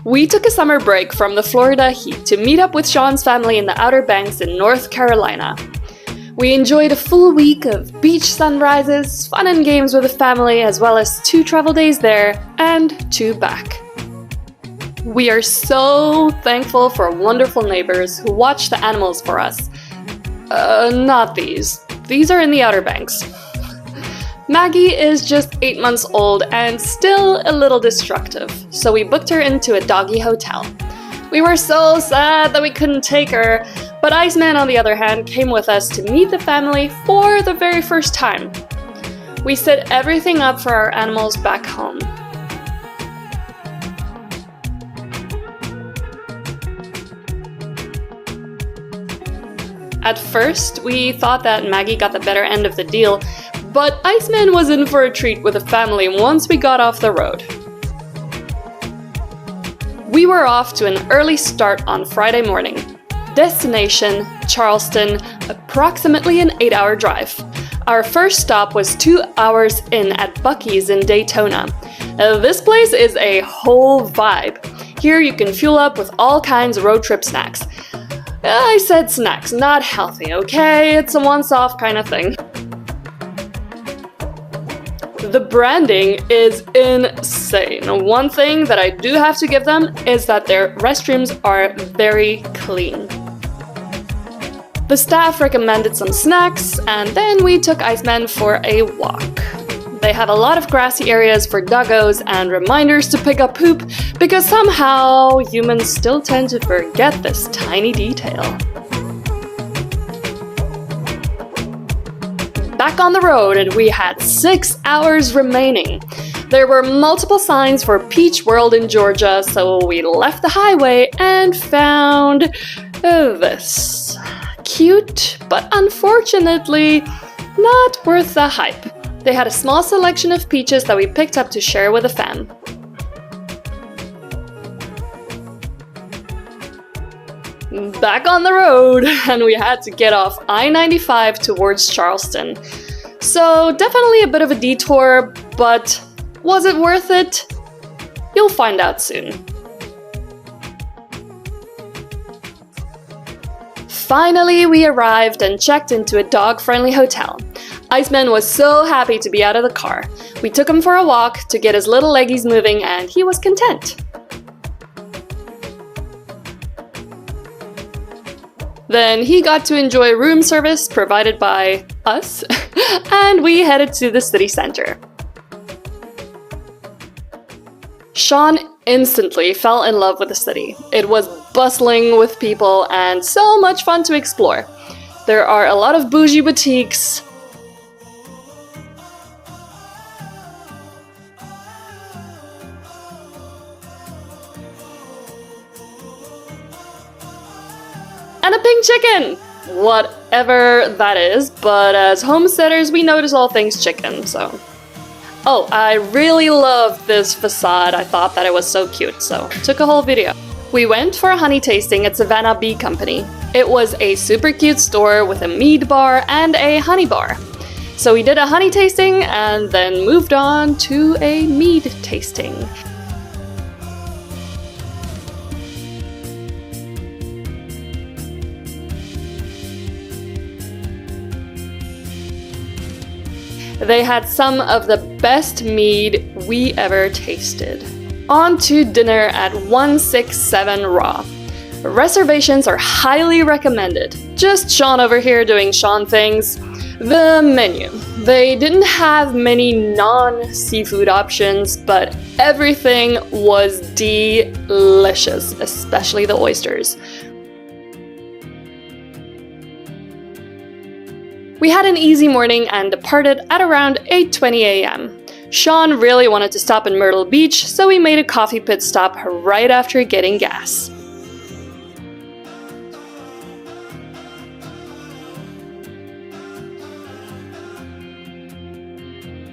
We took a summer break from the Florida heat to meet up with Sean's family in the Outer Banks in North Carolina. We enjoyed a full week of beach sunrises, fun and games with the family, as well as 2 travel days there and 2 back. We are so thankful for wonderful neighbors who watch the animals for us. Not these. These are in the Outer Banks. Maggie is just 8 months old and still a little destructive, so we booked her into a doggy hotel. We were so sad that we couldn't take her, but Iceman, on the other hand, came with us to meet the family for the very first time. We set everything up for our animals back home. At first, we thought that Maggie got the better end of the deal, but Iceman was in for a treat with the family once we got off the road. We were off to an early start on Friday morning. Destination, Charleston, approximately an 8-hour drive. Our first stop was 2 hours in at Buc-ees in Daytona. This place is a whole vibe. Here you can fuel up with all kinds of road trip snacks. I said snacks, not healthy, okay? It's a once-off kind of thing. The branding is insane. One thing that I do have to give them is that their restrooms are very clean. The staff recommended some snacks, and then we took Iceman for a walk. They have a lot of grassy areas for doggos and reminders to pick up poop, because somehow humans still tend to forget this tiny detail. Back on the road, and we had 6 hours remaining. There were multiple signs for Peach World in Georgia, so we left the highway and found this. Cute, but unfortunately not worth the hype. They had a small selection of peaches that we picked up to share with the fam. Back on the road, and we had to get off I-95 towards Charleston. So definitely a bit of a detour, but was it worth it? You'll find out soon. Finally, we arrived and checked into a dog-friendly hotel. Iceman was so happy to be out of the car. We took him for a walk to get his little leggies moving, and he was content. Then he got to enjoy room service provided by us, and we headed to the city center. Sean instantly fell in love with the city. It was bustling with people and so much fun to explore. There are a lot of bougie boutiques, and a pink chicken! Whatever that is, but as homesteaders we notice all things chicken, so... Oh, I really loved this facade. I thought that it was so cute, so took a whole video. We went for a honey tasting at Savannah Bee Company. It was a super cute store with a mead bar and a honey bar. So we did a honey tasting and then moved on to a mead tasting. They had some of the best mead we ever tasted. On to dinner at 167 Raw. Reservations are highly recommended. Just Sean over here doing Sean things. The menu. They didn't have many non-seafood options, but everything was delicious, especially the oysters. We had an easy morning and departed at around 8:20 a.m. Sean really wanted to stop in Myrtle Beach, so we made a coffee pit stop right after getting gas.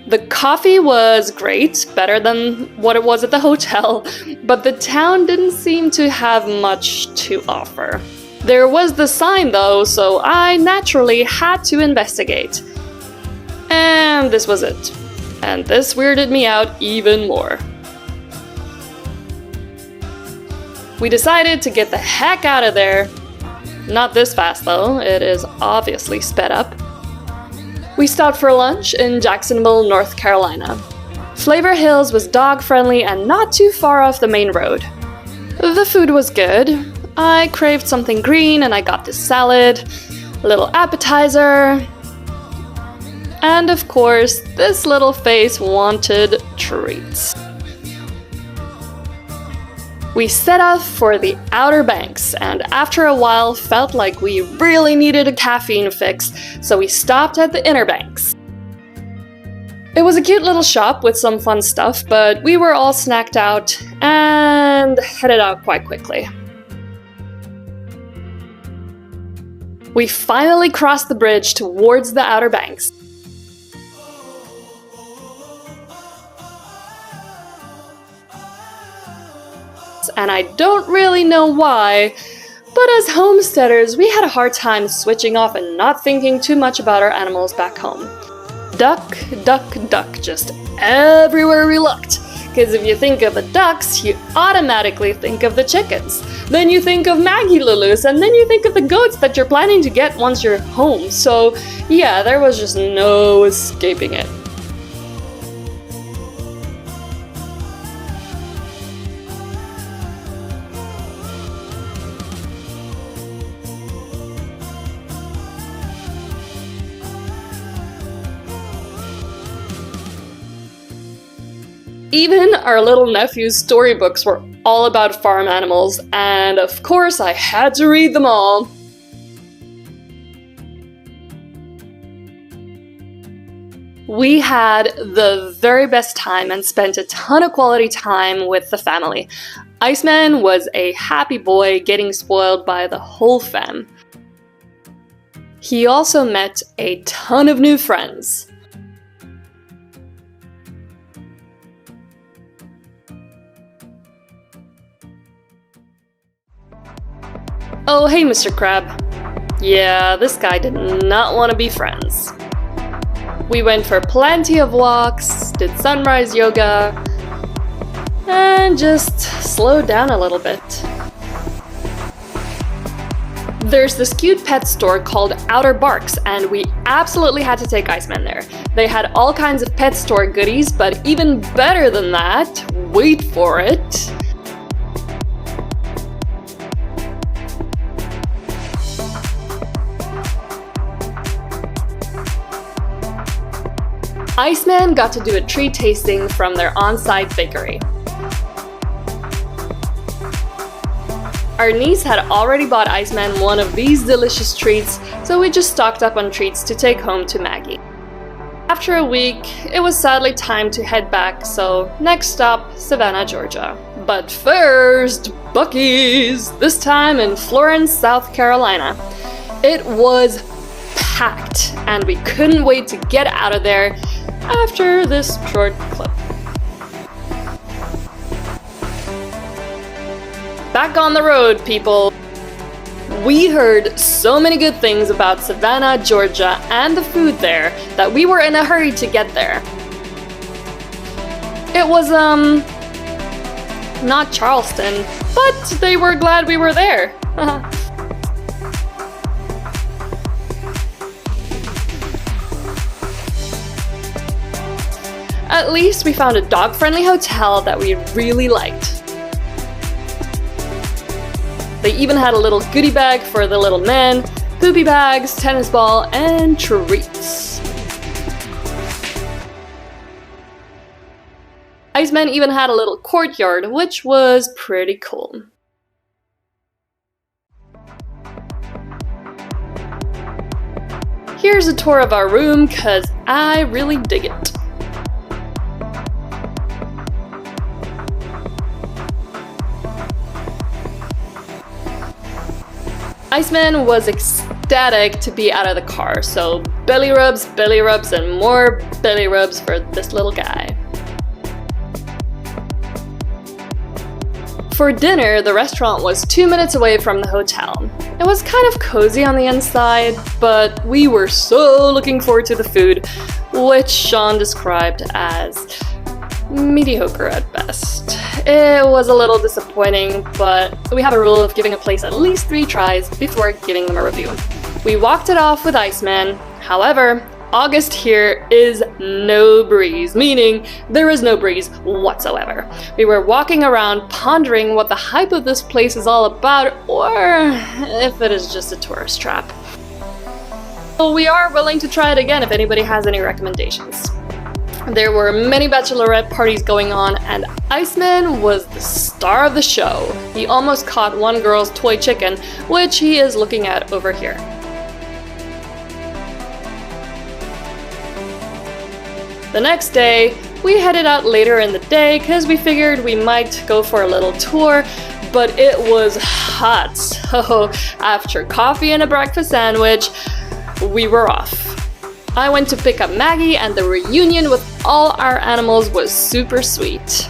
The coffee was great, better than what it was at the hotel, but the town didn't seem to have much to offer. There was the sign though, so I naturally had to investigate. And this was it. And this weirded me out even more. We decided to get the heck out of there. Not this fast though, it is obviously sped up. We stopped for lunch in Jacksonville, North Carolina. Flavor Hills was dog-friendly and not too far off the main road. The food was good. I craved something green and I got this salad, a little appetizer, and of course, this little face wanted treats. We set off for the Outer Banks, and after a while felt like we really needed a caffeine fix, so we stopped at the Inner Banks. It was a cute little shop with some fun stuff, but we were all snacked out and headed out quite quickly. We finally crossed the bridge towards the Outer Banks. And I don't really know why, but as homesteaders, we had a hard time switching off and not thinking too much about our animals back home. Duck, duck, duck, just everywhere we looked. Because if you think of the ducks, you automatically think of the chickens. Then you think of Maggie Lulus, and then you think of the goats that you're planning to get once you're home. So yeah, there was just no escaping it. Even our little nephew's storybooks were all about farm animals, and of course I had to read them all. We had the very best time and spent a ton of quality time with the family. Iceman was a happy boy getting spoiled by the whole fam. He also met a ton of new friends. Oh, hey, Mr. Crab. Yeah, this guy did not want to be friends. We went for plenty of walks, did sunrise yoga, and just slowed down a little bit. There's this cute pet store called Outer Barks, and we absolutely had to take Iceman there. They had all kinds of pet store goodies, but even better than that, wait for it, Iceman got to do a treat tasting from their on-site bakery. Our niece had already bought Iceman one of these delicious treats, so we just stocked up on treats to take home to Maggie. After a week, it was sadly time to head back, so next stop, Savannah, Georgia. But first, Buc-ees, this time in Florence, South Carolina. It was packed, and we couldn't wait to get out of there after this short clip. Back on the road, people. We heard so many good things about Savannah, Georgia, and the food there that we were in a hurry to get there. It was, not Charleston, but they were glad we were there. At least we found a dog-friendly hotel that we really liked. They even had a little goodie bag for the little men, poopy bags, tennis ball, and treats. Iceman even had a little courtyard, which was pretty cool. Here's a tour of our room, cause I really dig it. Iceman was ecstatic to be out of the car, so belly rubs, and more belly rubs for this little guy. For dinner, the restaurant was 2 minutes away from the hotel. It was kind of cozy on the inside, but we were so looking forward to the food, which Sean described as mediocre at best. It was a little disappointing, but we have a rule of giving a place at least 3 tries before giving them a review. We walked it off with Iceman. However, August here is no breeze, meaning there is no breeze whatsoever. We were walking around pondering what the hype of this place is all about, or if it is just a tourist trap. So we are willing to try it again if anybody has any recommendations. There were many bachelorette parties going on, and Iceman was the star of the show. He almost caught one girl's toy chicken, which he is looking at over here. The next day, we headed out later in the day because we figured we might go for a little tour, but it was hot. So after coffee and a breakfast sandwich, we were off. I went to pick up Maggie, and the reunion with all our animals was super sweet.